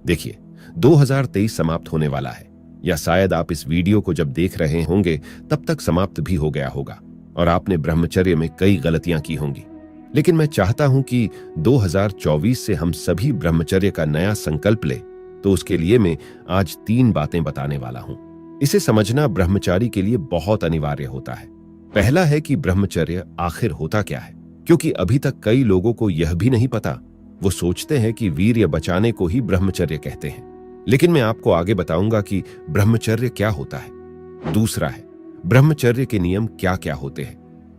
देखिए, 2023 समाप्त होने वाला है, या शायद आप इस वीडियो को जब देख रहे होंगे तब तक समाप्त भी हो गया होगा और आपने ब्रह्मचर्य में कई गलतियां की होंगी। लेकिन मैं चाहता हूं कि 2024 से हम सभी ब्रह्मचर्य का नया संकल्प ले। तो उसके लिए मैं आज 3 बातें बताने वाला हूं। इसे समझना ब्रह्मचारी के लिए बहुत अनिवार्य होता है। पहला है कि ब्रह्मचर्य आखिर होता क्या है, क्योंकि अभी तक कई लोगों को यह भी नहीं पता। वो सोचते हैं कि वीर्य बचाने को ही ब्रह्मचर्य कहते हैं, लेकिन मैं आपको आगे बताऊंगा कि ब्रह्मचर्य क्या होता है। दूसरा है, ब्रह्मचर्य के नियम क्या क्या होते हैं,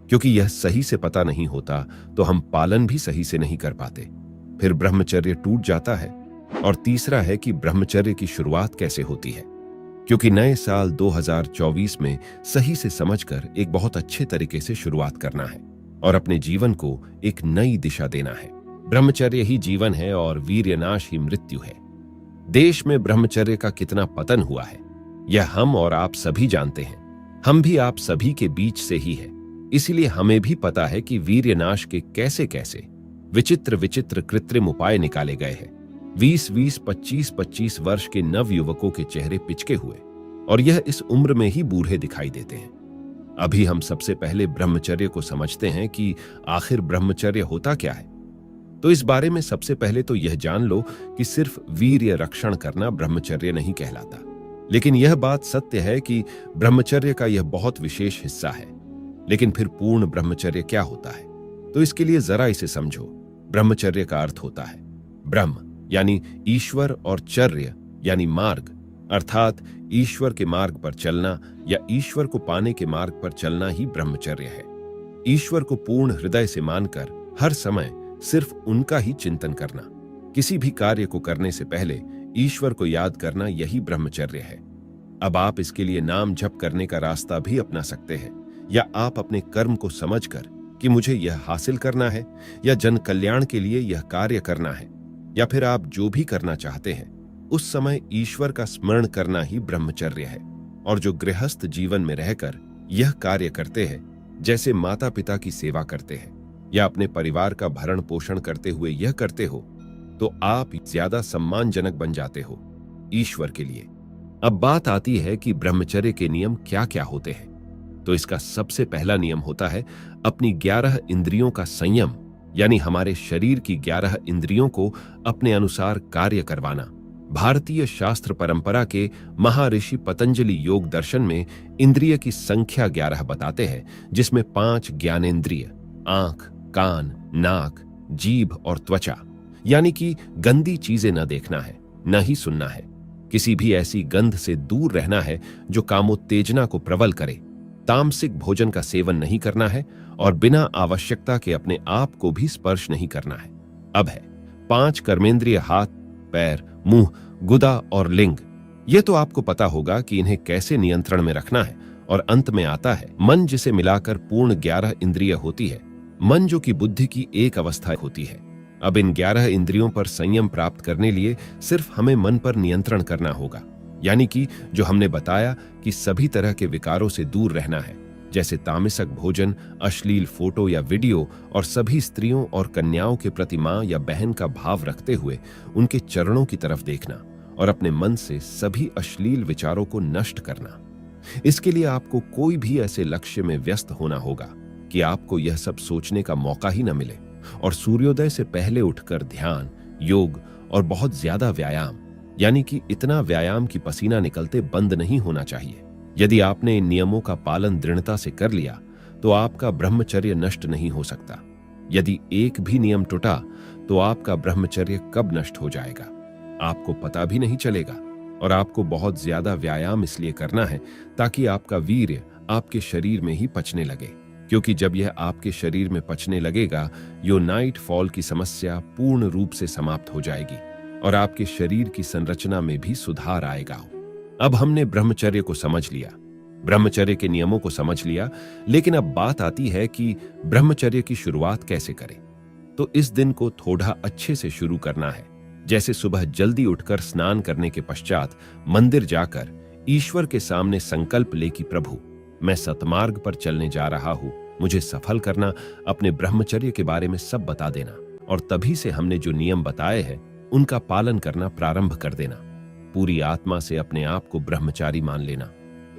क्योंकि यह सही से पता नहीं होता तो हम पालन भी सही से नहीं कर पाते, फिर ब्रह्मचर्य टूट जाता है। और तीसरा है कि ब्रह्मचर्य की शुरुआत कैसे होती है, क्योंकि नए साल 2024 में सही से समझकर एक बहुत अच्छे तरीके से शुरुआत करना है और अपने जीवन को एक नई दिशा देना है। ब्रह्मचर्य ही जीवन है और वीर्यनाश ही मृत्यु है। देश में ब्रह्मचर्य का कितना पतन हुआ है यह हम और आप सभी जानते हैं। हम भी आप सभी के बीच से ही है, इसीलिए हमें भी पता है कि वीर्यनाश के कैसे कैसे विचित्र विचित्र कृत्रिम उपाय निकाले गए हैं। 20-20, 25-25 वर्ष के नव युवकों के चेहरे पिचके हुए और यह इस उम्र में ही बूढ़े दिखाई देते हैं। अभी हम सबसे पहले ब्रह्मचर्य को समझते हैं कि आखिर ब्रह्मचर्य होता क्या है। तो इस बारे में सबसे पहले तो यह जान लो कि सिर्फ वीर्य रक्षण करना ब्रह्मचर्य नहीं कहलाता, लेकिन यह बात सत्य है कि ब्रह्मचर्य का यह बहुत विशेष हिस्सा है। लेकिन फिर पूर्ण ब्रह्मचर्य क्या होता है, तो इसके लिए जरा इसे समझो। ब्रह्मचर्य का अर्थ होता है ब्रह्म यानी ईश्वर और चर्य यानी मार्ग, अर्थात ईश्वर के मार्ग पर चलना या ईश्वर को पाने के मार्ग पर चलना ही ब्रह्मचर्य है। ईश्वर को पूर्ण हृदय से मानकर हर समय सिर्फ उनका ही चिंतन करना, किसी भी कार्य को करने से पहले ईश्वर को याद करना, यही ब्रह्मचर्य है। अब आप इसके लिए नाम जप करने का रास्ता भी अपना सकते हैं, या आप अपने कर्म को समझकर कि मुझे यह हासिल करना है या जन कल्याण के लिए यह कार्य करना है, या फिर आप जो भी करना चाहते हैं उस समय ईश्वर का स्मरण करना ही ब्रह्मचर्य है। और जो गृहस्थ जीवन में रहकर यह कार्य करते हैं, जैसे माता पिता की सेवा करते हैं या अपने परिवार का भरण पोषण करते हुए यह करते हो, तो आप ज्यादा सम्मानजनक बन जाते हो ईश्वर के लिए। अब बात आती है कि ब्रह्मचर्य के नियम क्या क्या होते हैं। तो इसका सबसे पहला नियम होता है अपनी 11 इंद्रियों का संयम, यानी हमारे शरीर की 11 इंद्रियों को अपने अनुसार कार्य करवाना। भारतीय शास्त्र परंपरा के महर्षि पतंजलि योग दर्शन में इंद्रिय की संख्या 11 बताते हैं, जिसमें 5 ज्ञानेंद्रिय, आंख, कान, नाक, जीभ और त्वचा, यानी कि गंदी चीजें न देखना है, न ही सुनना है। किसी भी ऐसी गंध से दूर रहना है जो कामोत्तेजना को प्रबल करे। तामसिक भोजन का सेवन नहीं करना है और बिना आवश्यकता के अपने आप को भी स्पर्श नहीं करना है। अब है 5 कर्मेंद्रिय, हाथ, पैर, मुंह, गुदा और लिंग। यह तो आपको पता होगा कि इन्हें कैसे नियंत्रण में रखना है। और अंत में आता है मन, जिसे मिलाकर पूर्ण 11 इंद्रिय होती है। मन जो कि बुद्धि की एक अवस्था होती है। अब इन 11 इंद्रियों पर संयम प्राप्त करने लिए सिर्फ हमें मन पर नियंत्रण करना होगा, यानी कि जो हमने बताया कि सभी तरह के विकारों से दूर रहना है, जैसे तामसिक भोजन, अश्लील फोटो या वीडियो, और सभी स्त्रियों और कन्याओं के प्रति मां या बहन का भाव रखते हुए उनके चरणों की तरफ देखना और अपने मन से सभी अश्लील विचारों को नष्ट करना। इसके लिए आपको कोई भी ऐसे लक्ष्य में व्यस्त होना होगा कि आपको यह सब सोचने का मौका ही न मिले, और सूर्योदय से पहले उठकर ध्यान, योग और बहुत ज्यादा व्यायाम, यानी कि इतना व्यायाम कि पसीना निकलते बंद नहीं होना चाहिए। यदि आपने इन नियमों का पालन दृढ़ता से कर लिया तो आपका ब्रह्मचर्य नष्ट नहीं हो सकता। यदि एक भी नियम टूटा तो आपका ब्रह्मचर्य कब नष्ट हो जाएगा आपको पता भी नहीं चलेगा। और आपको बहुत ज्यादा व्यायाम इसलिए करना है ताकि आपका वीर्य आपके शरीर में ही पचने लगे, क्योंकि जब यह आपके शरीर में पचने लगेगा, यो नाइट फॉल की समस्या पूर्ण रूप से समाप्त हो जाएगी और आपके शरीर की संरचना में भी सुधार आएगा। अब हमने ब्रह्मचर्य को समझ लिया, ब्रह्मचर्य के नियमों को समझ लिया, लेकिन अब बात आती है कि ब्रह्मचर्य की शुरुआत कैसे करें। तो इस दिन को थोड़ा अच्छे से शुरू करना है, जैसे सुबह जल्दी उठकर स्नान करने के पश्चात मंदिर जाकर ईश्वर के सामने संकल्प ले कि प्रभु, मैं सतमार्ग पर चलने जा रहा हूं, मुझे सफल करना, अपने ब्रह्मचर्य के बारे में सब बता देना। और तभी से हमने जो नियम बताए हैं उनका पालन करना प्रारंभ कर देना, पूरी आत्मा से अपने आप को ब्रह्मचारी मान लेना।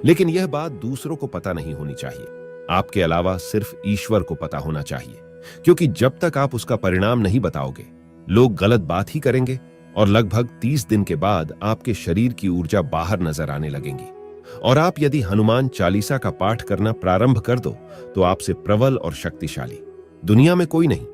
लेकिन यह बात दूसरों को पता नहीं होनी चाहिए, आपके अलावा सिर्फ ईश्वर को पता होना चाहिए, क्योंकि जब तक आप उसका परिणाम नहीं बताओगे, लोग गलत बात ही करेंगे और लगभग 30 दिन के बाद आपके शरीर की ऊर्जा बाहर नजर आने लगेंगी। और आप यदि हनुमान चालीसा का पाठ करना प्रारंभ कर दो तो आपसे प्रबल और शक्तिशाली दुनिया में कोई नहीं।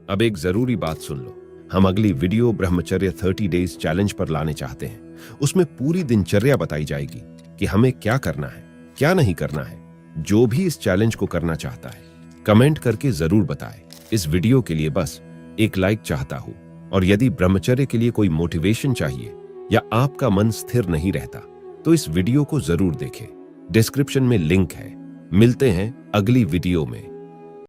अब एक जरूरी बात सुन लो, हम अगली वीडियो ब्रह्मचर्य 30 डेज चैलेंज पर लाने चाहते हैं। उसमें पूरी दिनचर्या बताई जाएगी कि हमें क्या करना है, क्या नहीं करना है। जो भी इस चैलेंज को करना चाहता है कमेंट करके जरूर बताए। इस वीडियो के लिए बस एक लाइक चाहता हूं, और यदि ब्रह्मचर्य के लिए कोई मोटिवेशन चाहिए या आपका मन स्थिर नहीं रहता तो इस वीडियो को जरूर देखें, डिस्क्रिप्शन में लिंक है। मिलते हैं अगली वीडियो में।